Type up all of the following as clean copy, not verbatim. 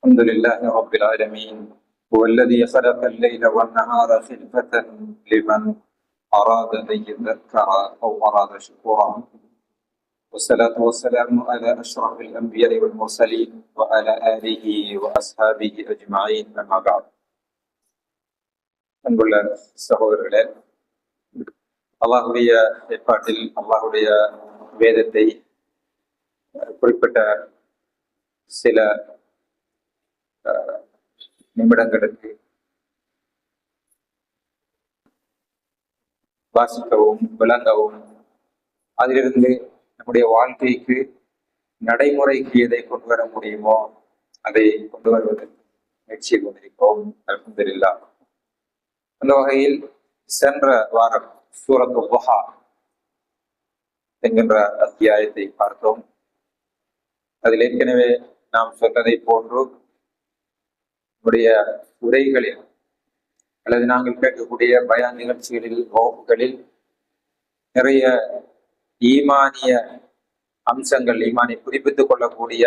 الحمد لله رب العالمين. هو الذي خلق الليل والنهار خلفة لمن أراد أن يذكر أو أراد شكورا. والصلاة والسلام على أشرف الأنبياء والمرسلين وعلى آله وأصحابه أجمعين. أما بعد. அன்புள்ள சகோதரர்களே, அல்லாஹுடைய ஏற்பாட்டில் அல்லாஹுடைய வேதத்தை குறிப்பிட்ட சில நிமிடங்களுக்கு வாசிக்கவும் விளங்கவும் அதிலிருந்து நம்முடைய வாழ்க்கைக்கு நடைமுறைக்கு எதை கொண்டு வர முடியுமோ அதை கொண்டு வருவதற்கு முயற்சி கொண்டிருக்கிறோம். அல்ஹம்துலில்லாஹ். அந்த வகையில் சென்ற வாரம் சூரத்து துஹா என்கின்ற அத்தியாயத்தை பார்த்தோம். அதில் ஏற்கனவே நாம் சொன்னதை போன்று நம்முடைய உரைகளில் அல்லது நாங்கள் கேட்கக்கூடிய பயான் நிகழ்ச்சிகளில் வகுப்புகளில் நிறைய ஈமானிய அம்சங்கள், ஈமானை புதுப்பித்துக் கொள்ளக்கூடிய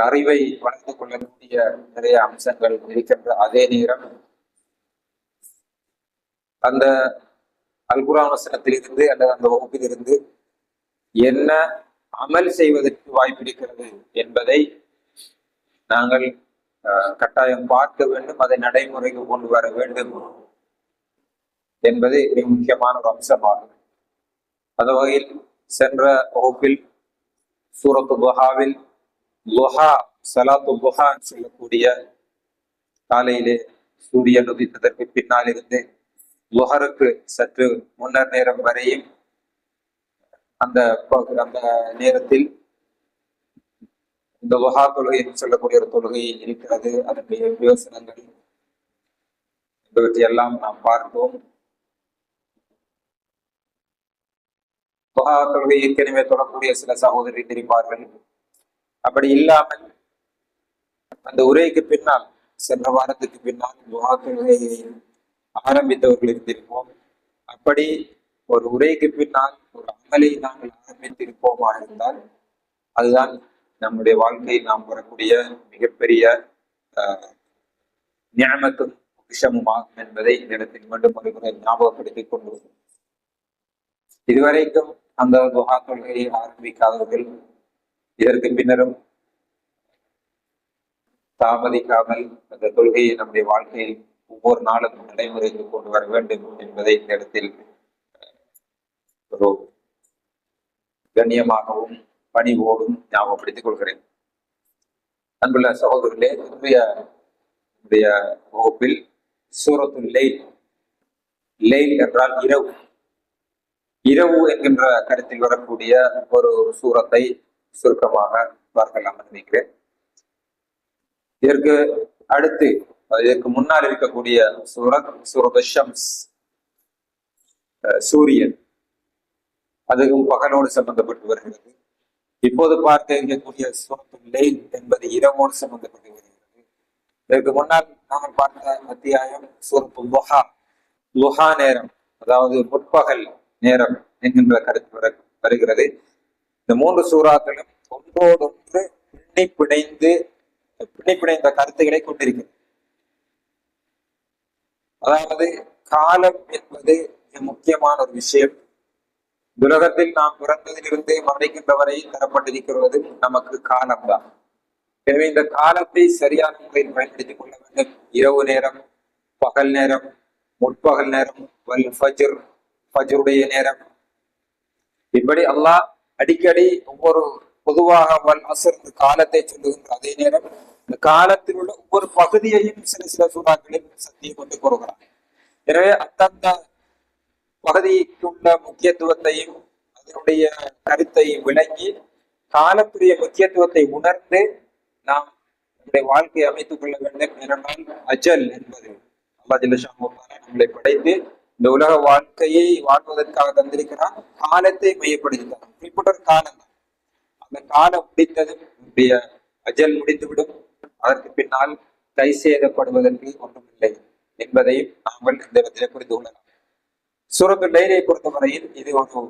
அறிவை வளர்த்து கொள்ளக்கூடிய நிறைய அம்சங்கள் இருக்கின்ற அதே நேரம் அந்த அல்குர்ஆன் வசனத்திலிருந்து அல்லது அந்த வகுப்பிலிருந்து என்ன அமல் செய்வதற்கு வாய்ப்பு இருக்கிறது என்பதை நாங்கள் கட்டாயம் பார்க்க வேண்டும், அதை நடைமுறைக்கு கொண்டு வர வேண்டும் என்பது மிக முக்கியமான ஒரு அம்சமாகும். அந்த வகையில் சென்ற வகுப்பில் சூரத்து துஹாவில் துஹா, சலாத்து துஹா சொல்லக்கூடிய காலையிலே சூரியன் உதித்ததற்கு பின்னால் இருந்து லுஹருக்கு சற்று முன்னர் நேரம் வரையும் அந்த நேரத்தில் இந்த துஹா தொழுகை என்று சொல்லக்கூடிய ஒரு தொழுகை இருக்கிறது. அதனுடைய பிரயோசனங்கள் என்பவற்றையெல்லாம் நாம் பார்த்தோம். துஹா தொழுகை ஏற்கனவே தொடரக்கூடிய சில சகோதரி தெரிப்பார்கள். அப்படி இல்லாமல் அந்த உரைக்கு பின்னால், சென்ற வாரத்துக்கு பின்னால் துஹா தொழுகையை ஆரம்பித்தவர்கள் இருந்திருப்போம். அப்படி ஒரு உரைக்கு பின்னால் ஒரு அமலை நாங்கள் ஆரம்பித்திருப்போமா இருந்தால் அதுதான் நம்முடைய வாழ்க்கையில் நாம் வரக்கூடிய மிகப்பெரிய நியமத்தும் விஷமுமாகும் என்பதை இந்த இடத்தில் மீண்டும் ஒரு முறை ஞாபகப்படுத்திக் கொண்டு இதுவரைக்கும் அந்த துஹா தொழுகையை ஆரம்பிக்காதவர்கள் இதற்கு பின்னரும் தாமதிக்காமல் அந்த தொழுகையை நம்முடைய வாழ்க்கையில் ஒவ்வொரு நாளும் நடைமுறைக்கு கொண்டு வர வேண்டும் என்பதை இந்த இடத்தில் ஒரு கண்ணியமாகவும் பணிவோடும் ஞாபகப்படுத்திக் கொள்கிறேன். அன்புள்ள சகோதரர்களே, இன்றைய வகுப்பில் சூரத்துல் லைல், லைல் என்றால் இரவு, இரவு என்கின்ற கருத்தில் வரக்கூடிய ஒரு சூரத்தை சுருக்கமாக பார்க்கலாம் நினைக்கிறேன். இதற்கு அடுத்து, இதற்கு முன்னால் இருக்கக்கூடிய சூரத் ஷம்ஸ், சூரியன், அதுவும் பகலோடு சம்பந்தப்பட்டு வருகிறது. இப்போது பார்க்க இருக்கக்கூடிய சூரத்துல் லைல் என்பது இரவோடு சம்பந்தப்பட்டு வருகிறது. இதற்கு முன்னால் நாங்கள் பார்த்த அத்தியாயம் சூரத்துல் துஹா, துஹா நேரம், அதாவது முற்பகல் நேரம் என்கின்ற கருத்து வருகிறது. இந்த மூன்று சூறாக்களும் ஒன்றோடொன்று பிணைப்பிணைந்த கருத்துக்களை கொண்டிருக்கிறது. அதாவது காலம் என்பது மிக முக்கியமான ஒரு விஷயம். உலகத்தில் நாம் பிறந்ததிலிருந்து மரணிக்கின்ற வரை தரப்பட்டிருக்கிறது நமக்கு காலம்தான். எனவே இந்த காலத்தை சரியான முறையில் பயன்படுத்திக் கொள்ள வேண்டும். இரவு நேரம், பகல் நேரம், முற்பகல் நேரம், ஃபஜ்ருடைய நேரம், இப்படி அல்லாஹ் அடிக்கடி ஒவ்வொரு பொதுவாக வல் அஸ்ர் காலத்தை சொல்லுகின்ற அதே நேரம் இந்த காலத்தில் உள்ள ஒவ்வொரு பகுதியையும் சில சூறாக்களில் சத்தியம் கொண்டு கூறுகிறார். எனவே அந்தந்த பகுதிக்குள்ள முக்கியத்துவத்தையும் அதனுடைய கருத்தையும் விளங்கி காலத்துடைய முக்கியத்துவத்தை உணர்ந்து நாம் நம்முடைய வாழ்க்கையை அமைத்துக் கொள்ள வேண்டும். ஏனென்றால் அஜல் என்பது அல்லாஹ் நம்மளை படைத்து இந்த உலக வாழ்க்கையை வாழ்வதற்காக தந்திருக்கிறான். காலத்தை மையப்படுத்தினான், குறிப்பிட்ட ஒரு காலம் தான். அந்த காலம் முடிந்ததும் நம்முடைய அஜல் முடிந்துவிடும். அதற்கு பின்னால் கை சேதப்படுவதற்கு ஒன்றுமில்லை என்பதையும் நாங்கள் இந்த இடத்திலே புரிந்து கொள்ளலாம். சூரத்துல் லைலை பொறுத்தவரையில் இது ஒரு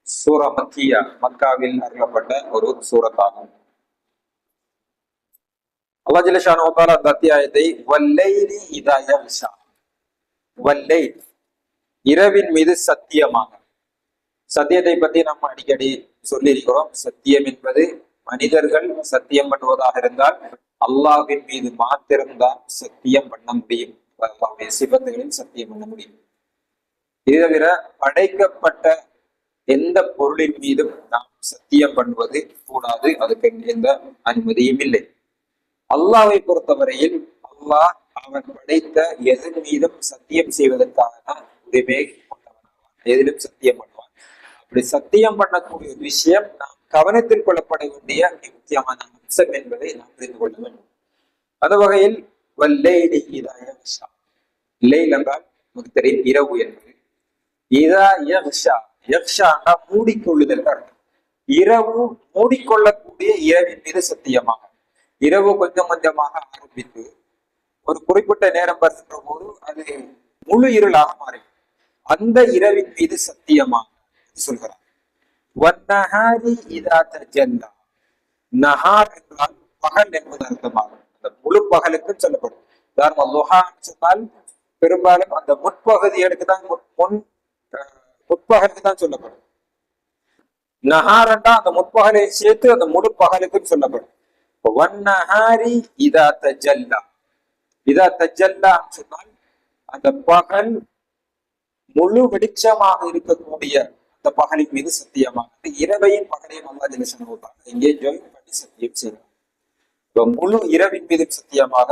சூரா மக்கியா, மக்காவில் அருளப்பட்ட ஒரு சூரத்தாகும். அல்லாஹ் ஜல்ல ஷானஹு வ தஆலா அந்த அத்தியாயத்தை வல்லைலி இதா யக்ஷா, வல்லைல் இரவின் மீது சத்தியமாக. சத்தியத்தை பத்தி நம்ம அடிக்கடி சொல்லி இருக்கிறோம். சத்தியம் என்பது மனிதர்கள் சத்தியம் பண்ணுவதாக இருந்தால் அல்லாஹ்வின் மீது மாத்திரம்தான் சத்தியம் பண்ண முடியும். அல்லாஹ்வுடைய சிபத்துகளில் சத்தியம் பண்ண முடியும். இது தவிர படைக்கப்பட்ட எந்த பொருளின் மீதும் நாம் சத்தியம் பண்ணுவது கூடாது. அதுக்கு எந்த அனுமதியும் இல்லை. அல்லாஹ்வை பொறுத்தவரையில் அல்லாஹ் அவன் படைத்த எதன் மீதும் சத்தியம் செய்வதற்காக உரிமை கொண்டவன், எதிலும் சத்தியம் பண்ணுவான். அப்படி சத்தியம் பண்ணக்கூடிய ஒரு விஷயம் நாம் கவனத்தில் கொள்ளப்பட வேண்டிய முக்கியமான அம்சம் என்பதை நாம் புரிந்து கொள்ள வேண்டும். அந்த வகையில் வல்லைலி இதா யக்ஷா, லைல் என்றால் நமக்கு தெரியும் இரவு என்பது. இதா யக்ஷா, யக்ஷாண்டா மூடிக்கொள்ளுதல் அர்த்தம். இரவு மூடிக்கொள்ளக்கூடிய இரவின் மீது சத்தியமாக. இரவு கொஞ்சம் கொஞ்சமாக ஆரம்பித்து ஒரு குறிப்பிட்ட நேரம் வருகின்ற போது அது முழு இருளாக மாறி அந்த இரவின் மீது சத்தியமாக சொல்கிறார். வன்னஹாரி இதா தஜல்லா, நஹார் என்றால் பகல் என்பது அர்த்தமாகும். அந்த முழு பகலுக்கும் சொல்லப்படும். உதாரணம் லுஹா சொன்னால் பெரும்பாலும் அந்த முற்பகுதிகளுக்கு தான் முற்பகலுக்கு தான் சொல்லப்படும். நஹாரண்டா அந்த முற்பகலை சேர்த்து அந்த முழு பகலுக்கும் சொல்லப்படும். வன்னஹாரி இதா தஜல்லா, இதா தஜல்லா சொன்னால் அந்த பகல் முழு வெளிச்சமாக இருக்கக்கூடிய அந்த பகலின் மீது சத்தியமாக. இரவையும் பகலையும் அல்லாஹ் ஜல்ல ஷானஹு வ தஆலா இங்கே ஜாயின் பண்ணி சத்தியம் செய்கிறார். முழு இரவின் மீது சத்தியமாக,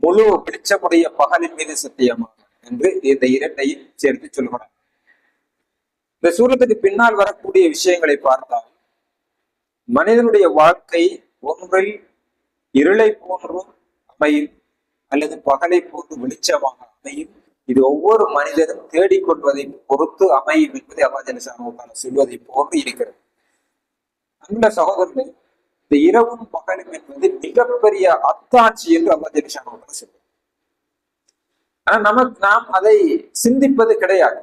முழு வெளிச்சமுடைய பகலின் மீது சத்தியமாக என்று இந்த இரண்டையும் சேர்த்து சொல்கிறார். இந்த சூரத்துக்கு பின்னால் வரக்கூடிய விஷயங்களை பார்த்தால் மனிதனுடைய வாழ்க்கை ஒன்றில் இருளை போன்றும் அமையும் அல்லது பகலை போன்று வெளிச்சமாக அமையும். இது ஒவ்வொரு மனிதனும் தேடிக்கொள்வதை பொறுத்து அமையும் என்பதை அல்லாஹ் ஜல்ல ஷானஹு வ தஆலா சொல்வதை போன்று இருக்கிறது. அந்த சகோதரர்களே, இந்த இரவும் பகலும் என்பது மிகப்பெரிய அத்தாட்சி என்று அல்லாஹ் ஜல்ல ஷானஹு வ தஆலா சொல்றார். ஆனா நாம் அதை சிந்திப்பது கிடையாது.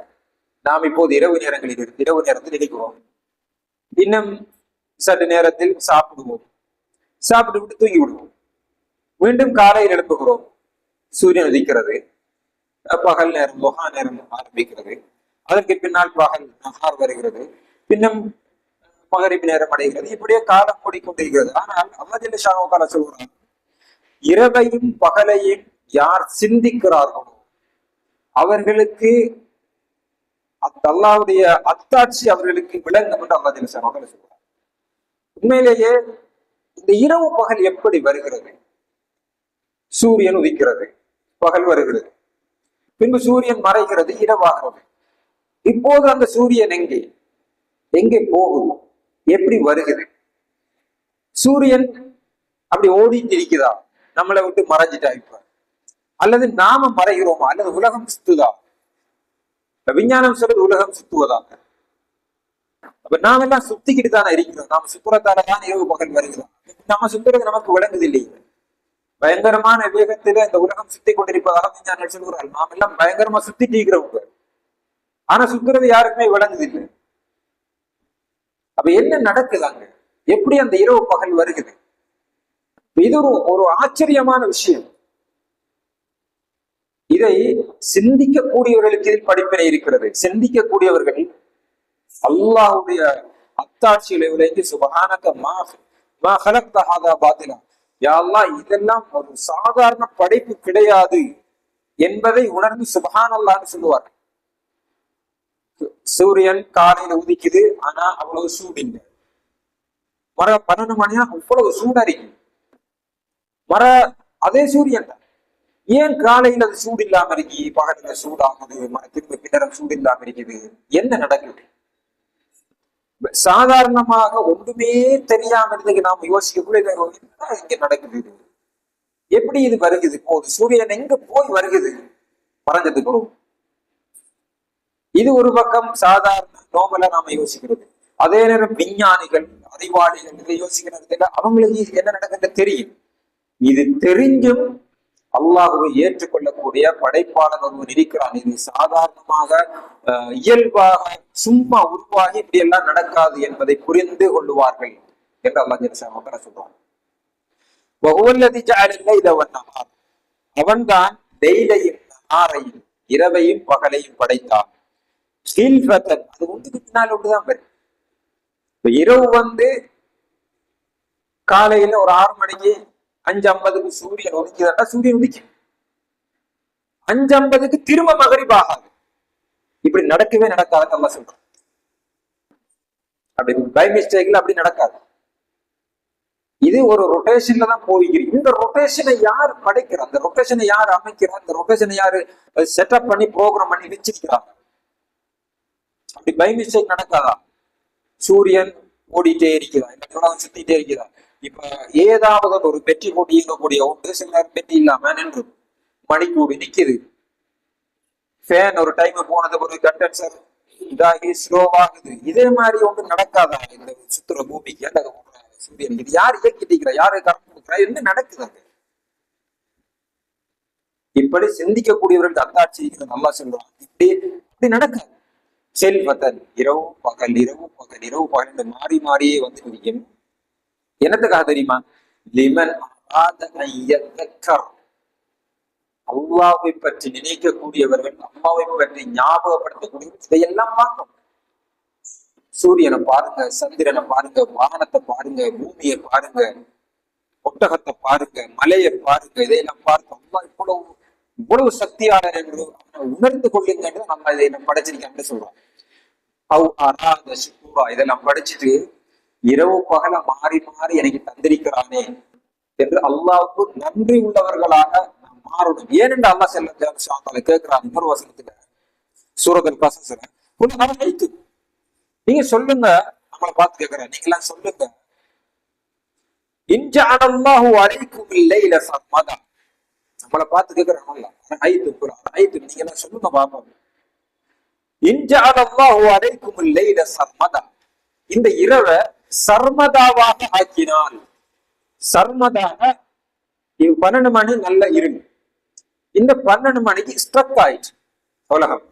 நாம் இப்போது இரவு நேரத்தில் இருக்கிறோம். இன்னும் சற்று நேரத்தில் சாப்பிடுவோம், சாப்பிட்டு விட்டு தூங்கி விடுவோம். மீண்டும் காலையில் எழுப்புகிறோம், சூரியன் உதிக்கிறது, பகல் நேரம் லுஹா நேரம் ஆரம்பிக்கிறது. அதற்கு பின்னால் பகல் நஹார் வருகிறது, பின்னும் மகரிப் நேரம் அடைகிறது. இப்படியே காலம் மூடிக்கொண்டிருக்கிறது. ஆனால் அல்லாஹ் ஜல்ல ஷானஹு வ தஆலா சொல்கிறார், இரவையும் பகலையும் யார் சிந்திக்கிறார்களோ அவர்களுக்கு அல்லாஹ்வுடைய அத்தாட்சி அவர்களுக்கு விளங்கும் என்று அல்லாஹ் ஜல்ல ஷானஹு வ தஆலா சொல்கிறார். உண்மையிலேயே இந்த இரவு பகல் எப்படி வருகிறது? சூரியன் உதிக்கிறது, பகல் வருகிறது, பின்பு சூரியன் மறைகிறது, இரவாகிறது. இப்போது அந்த சூரியன் எங்கே போகுது? எப்படி வருகிறது? சூரியன் அப்படி ஓடிட்டு இருக்குதா? நம்மளை விட்டு மறைஞ்சிட்டா இப்ப? அல்லது நாம மறைகிறோமா? அல்லது உலகம் சுத்துதா? விஞ்ஞானம் சொல்றது உலகம் சுத்துவதாக. அப்ப நாம எல்லாம் சுத்திக்கிட்டு தானே இருக்கிறோம். நாம சுத்துறதாலதான் இரவு பகல் வருகிறோம். நம்ம சுத்துறது நமக்கு விளங்குது இல்லையே. பயங்கரமான வேகத்துல இந்த உலகம் சுத்தி கொண்டிருப்பதாக விஞ்ஞானம் சொல்கிறார்கள். நாம் எல்லாம் பயங்கரமா சுத்திட்டு இருக்கிறவங்க. ஆனா சுத்துறது யாருக்குமே விளங்குது இல்லை. அப்ப என்ன நடக்குதாங்க? எப்படி அந்த இரவு பகல் வருகிறது? இது ஒரு ஆச்சரியமான விஷயம். இதை சிந்திக்கக்கூடியவர்களுக்கு இதில் படிப்பினை இருக்கிறது. சிந்திக்கக்கூடியவர்கள் அல்லாஹ்வுடைய அத்தாட்சிகளை விளைந்து சுபஹானக மா ஹலக்த ஹாதா பாத்திலா, யா அல்லாஹ் இதெல்லாம் ஒரு சாதாரண படைப்பு கிடையாது என்பதை உணர்ந்து சுபஹானல்லாஹ்னு சொல்லுவார். சூரியன் காலையில உதிக்குது, ஆனா அவ்வளவு சூடு இல்லை. 12 மணியா அவ்வளவு சூடா இருக்கு. அதே சூரியன் தான். ஏன் காலையில் அது சூடு இல்லாம இருக்கு, பகலில சூடாகுது, திரும்ப பின்னரம் சூடு இல்லாம இருக்குது? என்ன நடக்குது? சாதாரணமாக ஒன்றுமே தெரியாம இருந்தது நாம யோசிக்கக்குள்ள இங்க நடக்குது. எப்படி இது வருகுது? போகுது சூரியன் எங்க போய் வருகுது? மறைஞ்சதுக்கு. இது ஒரு பக்கம் சாதாரண நோமலா நாம யோசிக்கிறது. அதே நேரம் விஞ்ஞானிகள், அறிவாளிகள் இதை யோசிக்கிறது. அவங்களுக்கு என்ன நடக்குது தெரியும். இது தெரிஞ்சும் அல்லாஹ்வை ஏற்றுக்கொள்ளக்கூடிய படைப்பாளர் ஒருவன் இருக்கிறான். இது சாதாரணமாக இயல்பாக சும்மா உருவாகி இப்படி எல்லாம் நடக்காது என்பதை புரிந்து கொள்ளுவார்கள் என்று அல்லாஹ் ஜல்ல ஷானஹு வ தஆலா சொல்றான். வஹுவல்லதி ஜஅல அல்லைல வன்னஹார், அவன்தான் லெய்லையும் நஹாரையும் இரவையும் பகலையும் படைத்தான். ஹில்ஃபத்தன், அது ஒன்றுக்கு பின்னால் ஒன்றுதான் வரும். இப்ப இரவு காலையில ஒரு 6 மணிக்கு 5:50க்கு சூரியன் உதிக்குதுன்னா சூரியன் உதிக்கும். 5:50க்கு திரும்ப மகரிப் ஆகாது. இப்படி நடக்கவே நடக்காதுன்னு நம்ம சொல்றோம். அப்படி பை மிஸ்டேக்ல அப்படி நடக்காது. இது ஒரு ரொட்டேஷன்ல தான் போய்கிறீங்க. இந்த ரொட்டேஷனை யார் படைக்கிறா, அந்த ரொட்டேஷனை யார் அமைக்கிறா, இந்த ரொட்டேஷனை யாரு செட்டப் பண்ணி ப்ரோக்ராம் பண்ணி வச்சிருக்கிறாங்க. அப்படி பை மிஸ்டேக் நடக்காதா? சூரியன் ஓடிட்டே இருக்கிறா, இல்லை சுத்திட்டே இருக்கிறா. இப்ப ஏதாவது ஒரு பெட்டி போட்டு இயங்கக்கூடிய ஒன்று சில நேரம் பெட்டி இல்லாம நின்று மணிக்கூடி நிக்குது. ஃபேன் ஒரு டைம் போனது ஒரு கண்டென்சர் இதாகி ஸ்லோவாகுது. இதே மாதிரி ஒன்று நடக்காதா இந்த சுத்துற பூமிக்கு அல்லது சூரியன்? இது யார் இயக்கிட்டு யாரு கரண்ட் கொடுக்குறா, என்ன நடக்குது? இப்படி சிந்திக்கக்கூடியவர்கள் அத்தாட்சி நல்லா சொல்றாங்க. இப்படி நடக்காது. செல்வத்தன் இரவு பகல் இரவு பகல் இரவு பகல் மாறி மாறியே நிற்கும். என்னத்துக்காக தெரியுமா? லிமன் அல்லாவை பற்றி நினைக்கக்கூடியவர்கள், அம்மாவை பற்றி ஞாபகப்படுத்தக்கூடியவர்கள் இதையெல்லாம் பார்க்கணும். சூரியனை பாருங்க, சந்திரனை பாருங்க, வானத்தை பாருங்க, பூமியை பாருங்க, ஒட்டகத்தை பாருங்க, மலையை பாருங்க, இதையெல்லாம் பார்க்க அம்மா இவ்வளவு சக்தியாளர் என்று உணர்ந்து கொள்ளுங்க என்று நம்ம இதை படைச்சிருக்கேன்னு சொல்றோம். இதெல்லாம் படிச்சுட்டு இரவு பகல மாறி மாறி எனக்கு தந்திருக்கிறானே என்று அல்லாவுக்கு நன்றி உள்ளவர்களாக நாம் மாறணும். ஏனென்று அல்லா செல்ல கேட்கிறான் இன்னொரு வசனத்துல சூரத்துல் கஸஸ்ல, நீங்க சொல்லுங்க, நம்மளை பார்த்து கேட்கிறேன், நீங்க எல்லாம் சொல்லுங்க, இன்ஜஅலல்லாஹு அலைக்கும் இல்லைல சர்மதா, நம்மளை பார்த்து கேட்கிறான், நீங்க எல்லாம் சொல்லுங்க பாப்போம். இன்ஜஅலல்லாஹு அலைக்கும் இல்லைல சர்மதா, இந்த இரவை சர்மதாவாக ஆக்கினால். சர்மதாக 12 மணி நல்ல இருங்க, இந்த 12 மணிக்கு ஸ்ட்ரக் ஆயிடுச்சு, உலகம்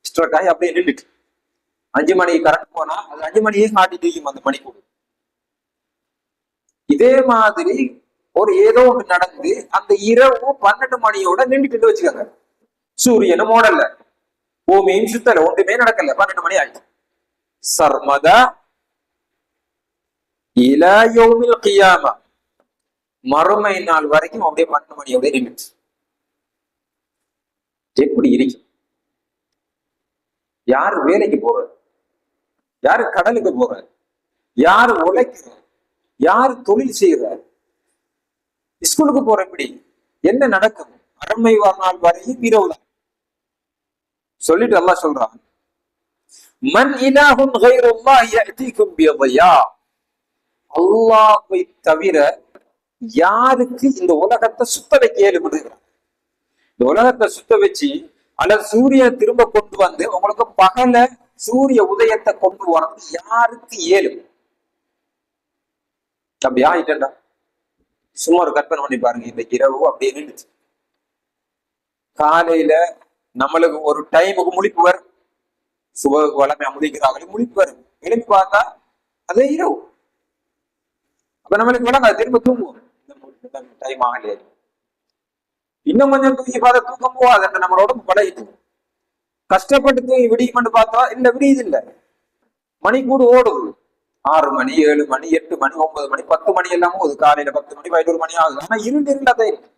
ஸ்ட்ரக் ஆகி அப்படியே நின்றுட்டு 5 மணிக்கு கரண்ட் போனா அது 5 மணியே காட்டிட்டு அந்த மணிக்கூடு. இதே மாதிரி ஒரு ஏதோ ஒன்று நடந்து அந்த இரவு 12 மணியோட நின்றுட்டு வச்சுக்கோங்க. சூரியனும் ஓடல, பூமியும் சுத்தல, ஒன்றுமே நடக்கல, 12 மணி ஆயிடுச்சு. சர்மதா இலா யௌமில் கியாமா, மறுமை நாள் வரைக்கும் அப்படியே 12 மணியோட நின்றுச்சு. எப்படி இருக்கு? யாரு வேலைக்கு போற, யாரு கடலுக்கு போற, யாரு உழைக்கிற, யாரு தொழில் செய்யற, ஸ்கூலுக்கு போற, இப்படி என்ன நடக்கும்? மறுமை நாள் வரையும் இரவுதான். சொல்லிட்டு அல்லாஹ் சொல்றான், மன் இலாஹுன் கைருல்லாஹி யஅதீகும் பியضயா, அல்லாஹ்வை தவிர யாருக்கு இந்த உலகத்தை சுத்த வைக்க ஏழுபடுகிறார்? இந்த உலகத்தை சுத்த வச்சு அல்லது சூரியன் திரும்ப கொண்டு வந்து உங்களுக்கு பகல சூரிய உதயத்தை கொண்டு வரது யாருக்கு ஏழும்? அப்படி ஆயிட்டா சும்மா ஒரு கற்பனை பண்ணி பாருங்க. இந்த இரவு அப்படியே நின்றுச்சு. காலையில நம்மளுக்கு ஒரு டைமுக்கு முழிப்பு வரும், சுப வளமையா முழிக்கிறாங்களே முழிப்பு வரும், எழுப்பி பார்த்தா அதே இரவு. அப்ப நம்மளுக்கு விளங்காது, திரும்ப தூங்குவோம், டைம் ஆகலையே, இன்னும் கொஞ்சம் தூங்கி பார்த்தா தூக்கம் போகாது, நம்மளோட உடம்பு பழகிட்டு. கஷ்டப்பட்டு தூங்கி விடியுமென்று பார்த்தா இல்ல, விடியுது இல்ல, மணிக்கூடு ஓடுது. 6 மணி 7 மணி 8 மணி 9 மணி 10 மணி எல்லாம் போகுது. காலையில 10 மணி 11 மணி ஆகுது. ஆனா இருண்டு இருண்டாதான் இருக்கு.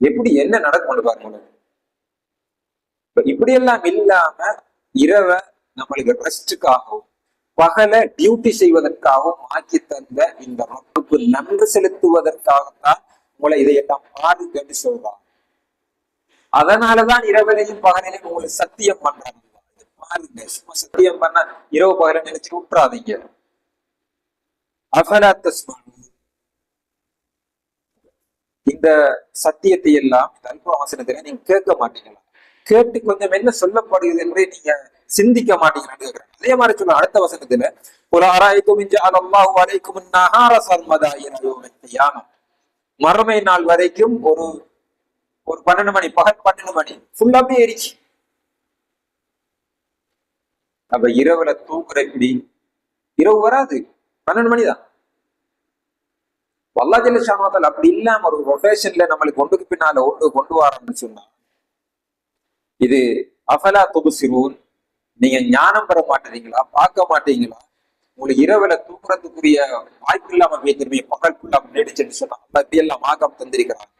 எப்படி என்ன நடக்கும் பாருங்க. இப்படி எல்லாம் இல்லாம இரவை நம்மளுக்கு ரெஸ்டுக்காகவும் பகல டியூட்டி செய்வதற்காகவும் ஆக்கி தந்த இந்த ரப்புக்கு நன்றி செலுத்துவதற்காகத்தான் உங்களை இதையெல்லாம் பாருங்கன்னு சொல்றாங்க. அதனாலதான் இரவிலையும் பகலையும் உங்களுக்கு சத்தியம் பண்றாங்க. பாருங்க, சும்மா சத்தியம் பண்ண இரவு பகல நினைச்சு விட்டுறாதீங்க. அஃபலா தஸ்மஊன், இந்த சத்தியத்தை எல்லாம் அல்பவசனத்துல நீங்க கேட்க மாட்டீங்களா? கேட்டு கொஞ்சம் என்ன சொல்லப்படுகிறது என்று நீங்க சிந்திக்க மாட்டீங்கன்னு கேட்கிறேன். அதே மாதிரி சொல்ல அடுத்த வசனத்துல, மறுமை நாள் வரைக்கும் ஒரு 12 மணி, பகல் 12 மணி ஃபுல்லாமே ஏறிச்சு. அப்ப இரவுல தூங்குற இப்படி இரவு வராது, 12 மணிதான். அல்லாஹ் ஜல்ல ஷானுவத்தால் அப்படி இல்லாம ஒரு ரொட்டேஷன்ல நம்மளுக்கு ஒன்றுக்கு பின்னால ஒன்று கொண்டு வரோம்னு சொன்னா இது அஃபலா துபுசிரூன், நீங்க ஞானம் பெற மாட்டீங்களா, பார்க்க மாட்டீங்களா? உங்களுக்கு இரவுல தூக்குறதுக்குரிய வாய்ப்பு இல்லாம பேருமே பகல் ஃபுல்லா நடிச்சுன்னு சொன்னா அல்ல இப்படி எல்லாம் ஆக்கம் தந்திருக்கிறான்.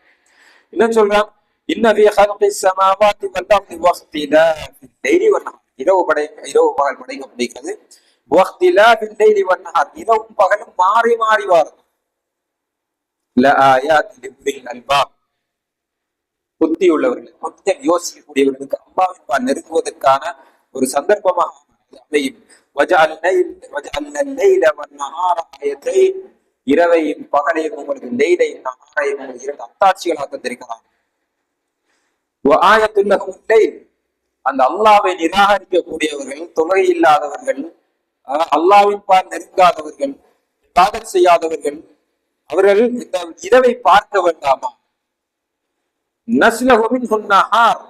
என்ன சொல்றான்? இரவு பகல் படைக்கப்படுகிறது. இரவும் பகலும் மாறி மாறி வரும். புத்தி உள்ளவர்கள், கொஞ்சம் யோசிக்கக்கூடியவர்களுக்கு அல்லாஹ்வின் நெருங்குவதற்கான ஒரு சந்தர்ப்பமாக அமையும். இரவையும் பகலையும் உங்களுக்கு நெய்லையும் நகாரையும் இரண்டு அத்தாட்சிகளாக தந்திருக்கிறார். அந்த அல்லாவை நிராகரிக்கக்கூடியவர்கள், தொகை இல்லாதவர்கள், அல்லாவின் பால் நெருங்காதவர்கள், தாகத் செய்யாதவர்கள், அவர்கள் இந்த இரவை பார்க்க வேண்டாமா? நஸ்லஹுமின் நஹார்,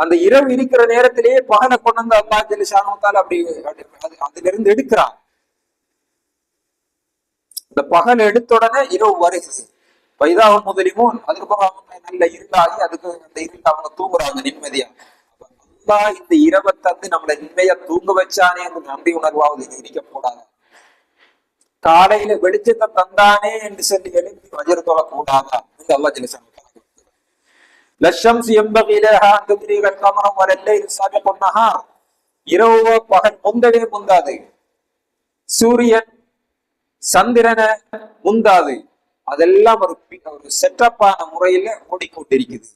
அந்த இரவு இருக்கிற நேரத்திலேயே பகலை கொண்டு வந்து அல்லாஹ் ஜல்ல ஷானுவத்தால் அப்படி அதுல இருந்து எடுக்கிறான். இந்த பகல் எடுத்த உடனே இரவு வருகிறது. வைதாகம் முதலிமோன், அதுக்கப்புறம் அவங்க நல்ல இருளாகி அதுக்கு அந்த இருள் அவங்க தூங்குறாங்க நிம்மதியா. அல்லாஹ் இந்த இரவை தந்து நம்மளை நிம்மதியா தூங்க வச்சானே என்று நன்றி உணர்வாவது இருக்க கூடாது. காலையில வெளிச்சத்தை தந்தானே என்று சொல்லி எழுப்பி வஜர் தொழக்கூடாதா என்று அல்லாஹ் ஜல்ல ஷானுவத்தால் இரவு பகல் முந்தவே முந்தாது, சூரியன் சந்திரனை முந்தாது. அதெல்லாம் ஒரு செட்டப்பான முறையில ஓடிக்கொண்டிருக்குது.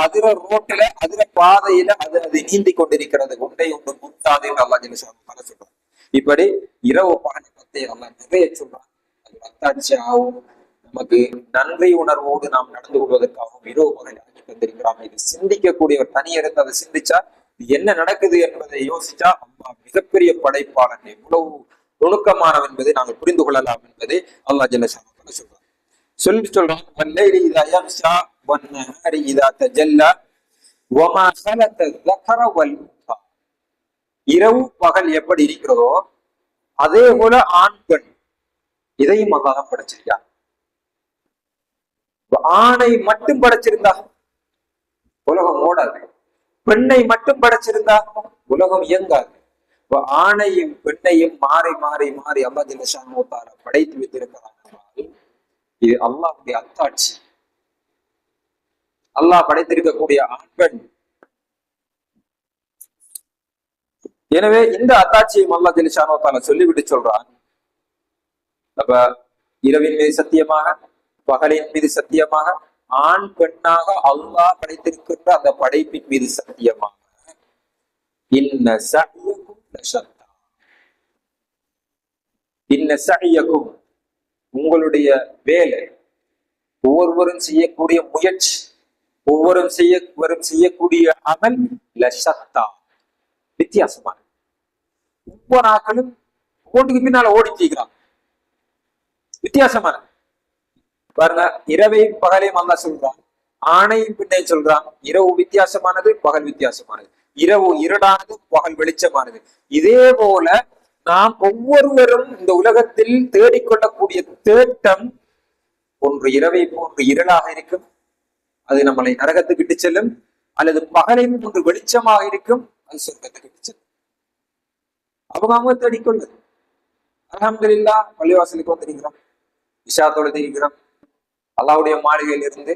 அதுல ரோட்ல அதுல பாதையில அது நீந்தி கொண்டிருக்கிறது. ஒன்றை ஒன்று முந்தாது என்று அல்லாஹ் ஜல்ல ஷானுவத்தால் சொல்றான். இப்படி இரவு பகலை பத்தி அல்லாஹ் நிறைய சொல்றான். அது அத்தாட்சியாகவும் நமக்கு நன்றி உணர்வோடு நாம் நடந்து கொள்வதற்காகவும் இரவு பகல் ஆக்கி தந்திருக்கிறான். இது சிந்திக்கக்கூடிய ஒரு தனி இருந்து அதை சிந்திச்சா என்ன நடக்குது என்பதை யோசிச்சா அம்மா மிகப்பெரிய படைப்பாளன், எவ்வளவு நுணுக்கமானவன் என்பதை நாங்கள் புரிந்து கொள்ளலாம் என்பதை அல்லாஹ் ஜல்ல ஷானுவத்தால் சொல்றான். சொல்லிட்டு சொல்றான், இரவு பகல் எப்படி இருக்கிறதோ அதே போல ஆண் பெண் இதையும் அல்லாஹ் படைச்சிருக்கான். ஆணை மட்டும் படைச்சிருந்தா உலகம் ஓடாது, பெண்ணை மட்டும் படைச்சிருந்தா உலகம் இயங்காது. ஆணையும் பெண்ணையும் மாறி மாறி மாறி அல்லாஹ் ஜல்ல ஷானுவத்தால் படைத்து வைத்திருக்கிறான். இது அல்லாஹ்வுடைய அத்தாட்சி. அல்லாஹ் படைத்திருக்கக்கூடிய ஆண் பெண். எனவே இந்த அத்தாட்சியை அல்லாஹ் ஜல்ல ஷானுவத்தால் சொல்லிவிட்டு சொல்றான், அப்ப இரவின் மீது சத்தியமாக, பகலின் மீது சத்தியமாக, ஆண் பெண்ணாக அல்லாஹ் படைத்திருக்கின்ற அந்த படைப்பின் மீது சத்தியமாக, இன்ன சஅயக்கும் லஷத்தா, இன்ன சஅயக்கும் உங்களுடைய வேலை, ஒவ்வொருவரும் செய்யக்கூடிய முயற்சி, ஒவ்வொருவரும் செய்யக்கூடிய அமல் லஷத்தா, வித்தியாசமான. ஒவ்வொரு ஆக்களும் ஓட்டுக்கு பின்னால ஓடிக்கிறான், வித்தியாசமான. பாருங்க, இரவையும் பகலையும் அல்லாஹ் சொல்றான், ஆணையும் பெண்ணையும் சொல்றான். இரவு வித்தியாசமானது, பகல் வித்தியாசமானது. இரவு இருடானது, பகல் வெளிச்சமானது. இதே போல நாம் ஒவ்வொருவரும் இந்த உலகத்தில் தேடிக்கொள்ளக்கூடிய தேட்டம் ஒன்று இரவை போன்று இருளாக இருக்கும், அது நம்மளை நரகத்துக்கு இட்டு செல்லும். அல்லது பகலையும் ஒன்று வெளிச்சமாக இருக்கும், அது சொர்க்கத்துக்கு இட்டு செல்லும். அவங்க தேடிக்கொள்வது. அல்ஹம்துலில்லாஹ், பள்ளிவாசலுக்கு வந்திருக்கிறோம், இஷா தொழுதிருக்கிறோம், அல்லாஹ்வுடைய மாளிகையில் இருந்து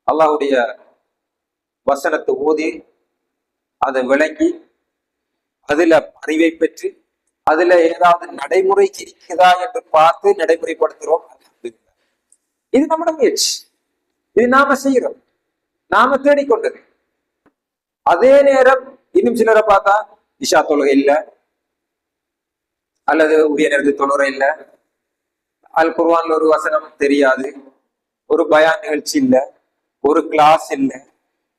அல்லாஹ்வுடைய வசனத்தை ஓதி அதை விளங்கி அதுல அறிவை பெற்று அதுல ஏதாவது நடைமுறைக்கு இருக்கிறதா என்று பார்த்து நடைமுறைப்படுத்துறோம். இது நம்மட முயற்சி, இது நாம செய்யறோம், நாம தேடிக்கொண்டது. அதே நேரம் இன்னும் சிலரை பார்த்தா இஷா தொழுகை இல்லை, அல்லது உரிய நேரத்தில் தொழுகை இல்லை, அல் குர்ஆன்ல ஒரு வசனம் தெரியாது, ஒரு பயான் நிகழ்ச்சி இல்லை, ஒரு கிளாஸ் இல்லை,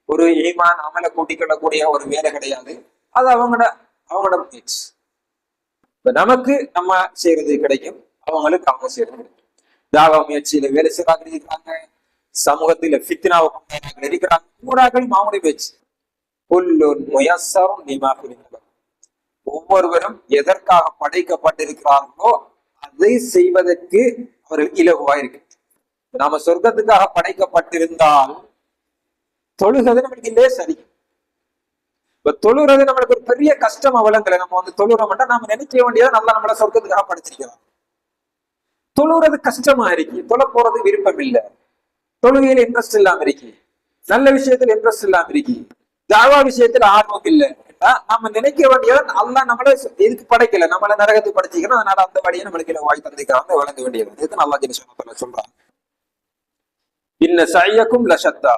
ஒரு ஈமான் அமலை கூட்டிக்கொள்ளக்கூடிய ஒரு வேலை கிடையாது. அது அவங்களோட முயற்சி. இப்ப நமக்கு நம்ம செய்யறது கிடைக்கும், அவங்களுக்கு அவங்க செய்யறது கிடைக்கும். தாவா முயற்சியில வேலை செய்யறாங்க இருக்கிறாங்க, சமூகத்தில ஃபித்னாவை கொண்டாடுறாங்க இருக்கிறாங்க, ஊராக்களும் அவங்களுடைய பேச்சு. புல்லுன் முயஸ்ஸரும் லிமா குலிக லஹு. ஒவ்வொருவரும் எதற்காக படைக்கப்பட்டிருக்கிறார்களோ அதை செய்வதற்கு அவர்களுக்கு இலகுவா இருக்கு. நாம சொர்க்கத்துக்காக படைக்கப்பட்டிருந்தால் தொழுகிறது நம்மளுக்கு இல்லையே சரி. இப்ப தொழுறது நம்மளுக்கு ஒரு பெரிய கஷ்டம் அவலங்களை நம்ம வந்து தொழுறோம்னா நாம நினைக்க வேண்டியதை நல்லா நம்மள சொர்க்கத்துக்காக படைச்சிருக்கிறோம். தொழுறது கஷ்டமா இருக்கு, தொழ போறது விருப்பம் இல்லை, தொழுகையில இன்ட்ரெஸ்ட் இல்லாம இருக்கு, நல்ல விஷயத்துல இன்ட்ரெஸ்ட் இல்லாம இருக்கு, தாவா விஷயத்துல ஆர்வம் இல்லை. நம்ம நினைக்க வேண்டியதை அல்லா நம்மள எதுக்கு படைக்கல, நம்மள நரகத்துக்கு படைச்சிக்கிறோம். அதனால அந்த வழியை நம்மளுக்கு வாய் தந்திக்கிறாங்க விளங்க வேண்டியது. இது நல்லா ஜெனிஷன் சொல்றாங்க. இன்ன சையக்கும் லஷத்தா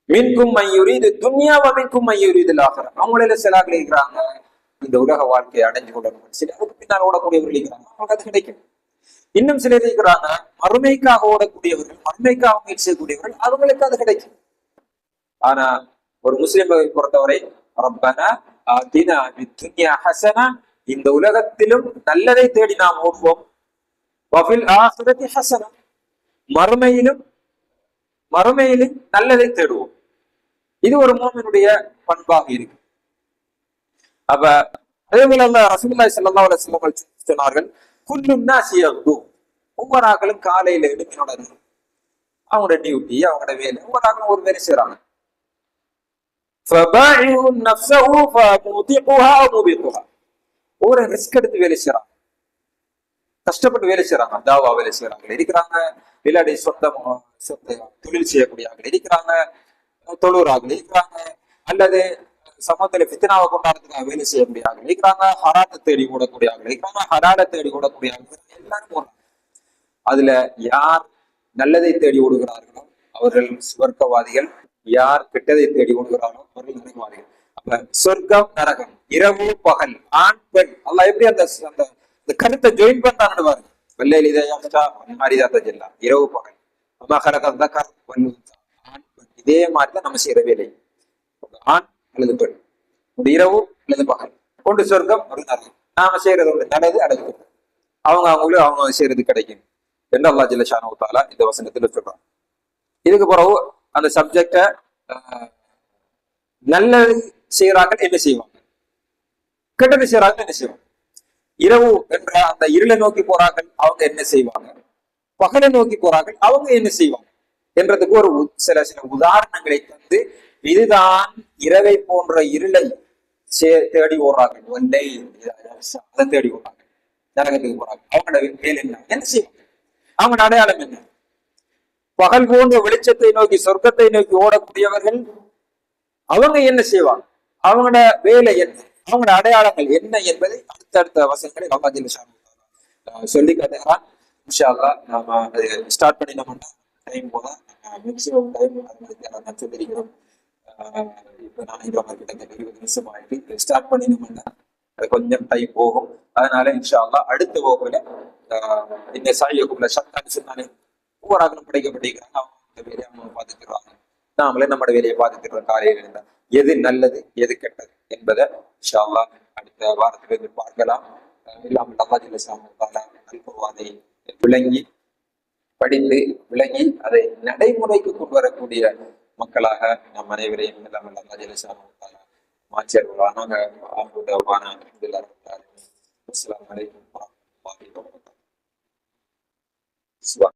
மின்கும் மையுரீது துன்யாவ மின்கும் மையுரீதுல் ஆகிரா. அவங்கள சிலாக்கள் இருக்கிறாங்க இந்த உலக வாழ்க்கையை அடைஞ்சு கொள்ளணும், சில அதுக்கு பின்னால் ஓடக்கூடியவர்கள் இருக்கிறாங்க, அவங்களுக்கு அது கிடைக்கும். இன்னும் சிலர் இருக்கிறாங்க மறுமைக்காக ஓடக்கூடியவர்கள், மறுமைக்காக முயற்சி செய்யக்கூடியவர்கள், அவங்களுக்கு அது கிடைக்கும். ஆனா ஒரு முஸ்லிமை பொறுத்தவரை ரப்பனா ஆதினா ஃபித்துன்யா ஹஸனா, இந்த உலகத்திலும் நல்லதை தேடி நாம் ஓடுவோம், வஃபில் ஆখিরাতি ஹஸனா, மறுமையிலும் நல்லதை தேடுவோம். இது ஒரு மூமினுடைய பண்பாக இருக்கு. அப்ப அதே போல ரசூலுல்லாஹி ஸல்லல்லாஹு அலைஹி வஸல்லம் சொன்னார்கள், குல்லு நாஸி யக்து, ஒவ்வொரு ஆக்களும் காலையில எழுப்பினோட அவங்களோட டியூட்டி, அவங்களோட வேலை, ஒவ்வொரு ஆக்களும் ஒரு வேலை செய்யறாங்க. ஒவ்வொரு ரிஸ்க் எடுத்து வேலை செய்யறாங்க, கஷ்டப்பட்டு வேலை செய்யறாங்க. தாவா வேலை செய்யறாங்க இருக்கிறாங்க, இல்லாடி சொந்த தொழில் செய்யக்கூடிய ஆக்கள் இருக்கிறாங்க, தொழுறார்கள் இருக்கிறாங்க, அல்லது சமூகத்துல பித்தனாவை கொண்டாடுறதுக்காக வேலை செய்யக்கூடிய ஆக்கள் இருக்கிறாங்க, ஹராத்தை தேடி ஓடக்கூடிய ஆக்கள் இருக்கிறாங்க, ஹராலை தேடி ஓடக்கூடிய ஆக்கள் எல்லாரும் போறாங்க. அதுல யார் நல்லதை தேடி ஓடுகிறார்களோ அவர்கள் சுவர்க்கவாதிகள், யார் கெட்டதை தேடி ஓடுகிறார்களோ அவர்கள் நரகவாதிகள். அப்ப சொர்க்கம் நரகம், இரவு பகல், ஆண் பெண், அல்லாஹ் எப்படி அந்த கருத்தை ஜாயின் பண்றாங்கன்னு பாருங்க. வெள்ளையில் இதெல்லாம் இரவு பகல், ஆண் பெண், இதே மாதிரிதான் நம்ம செய்யற வேலை. ஆண் அல்லது பெண், ஒரு இரவு அல்லது பகல், ஒன்று சொர்க்கம் ஒரு நரகம். நாம செய்யறது ஒன்று நல்லது அல்லது கெட்டது, அவங்களும் அவங்க செய்யறது கிடைக்கும் என்று அல்லாஹ் ஜல்ல ஷானஹு வ தஆலா இந்த வசனத்துல சொல்றாங்க. இதுக்கு பிறகு அந்த சப்ஜெக்ட நல்லது செய்யறார்கள் என்ன செய்வாங்க, கெட்டது செய்யறாங்க என்ன செய்வாங்க, இரவு என்ற அந்த இருளை நோக்கி போறார்கள் அவங்க என்ன செய்வாங்க, பகலை நோக்கி போறார்கள் அவங்க என்ன செய்வாங்க என்றதுக்கு ஒரு சில உதாரணங்களை தந்து, இதுதான் இரவை போன்ற இருளை தேடி ஓடுறார்கள், அதை தேடி ஓடுறாங்க, நரகத்துக்கு போறாங்க, அவங்களோட வேலை என்ன செய்வாங்க, அவங்களோட அடையாளம் என்ன. பகல் போன்ற வெளிச்சத்தை நோக்கி சொர்க்கத்தை நோக்கி ஓடக்கூடியவர்கள் அவங்க என்ன செய்வாங்க, அவங்களோட வேலை என்ன, அவங்களோட அடையாளங்கள் என்ன என்பதை அடுத்தடுத்த வசனங்களை அல்லாஹ் ஜல்ல ஷானஹு சொல்லி காட்டுகிறான். இன்ஷா அல்லாஹ் நாம அதை ஸ்டார்ட் பண்ணினோம்னா டைம் போல மேக்ஸிமம் டைம் நான் சொல்லியிருக்கிறோம். இப்ப நான் கிட்ட 20 நிமிஷம் ஆயிட்டு ஸ்டார்ட் பண்ணினோம்னா அது கொஞ்சம் டைம் போகும். அதனால இன்ஷா அல்லாஹ் அடுத்த வகுப்புல இந்த சாயகுல சத்தான்னு சொன்னாலே ஒவ்வொரு ஆக்களும் படைக்கப்பட்டிருக்கிறாங்க, அவங்க வேலையை அவங்க பார்த்துக்கிறாங்க, நாமளே நம்மளோட வேலையை பார்த்துக்கிறோம். காலையில இருந்தா எது நல்லது எது கெட்டது என்பதை இன்ஷா அல்லாஹ் அடுத்த வாரத்திலிருந்து பார்க்கலாம். இல்லாமல் அல்லாஹ் ஜல்ல ஷானஹு வ தஆலா அல்குர்ஆனை விளங்கி படித்து விளங்கி அதை நடைமுறைக்கு கொண்டு வரக்கூடிய மக்களாக நம் அனைவரையும் இல்லாமல் அல்லாஹ் ஜல்ல ஷானஹு வ தஆலா மாற்றியருள்வானாக. அஸ்ஸலாமு அலைக்கும் வரஹ்மத்துல்லாஹி வபரகாத்துஹு.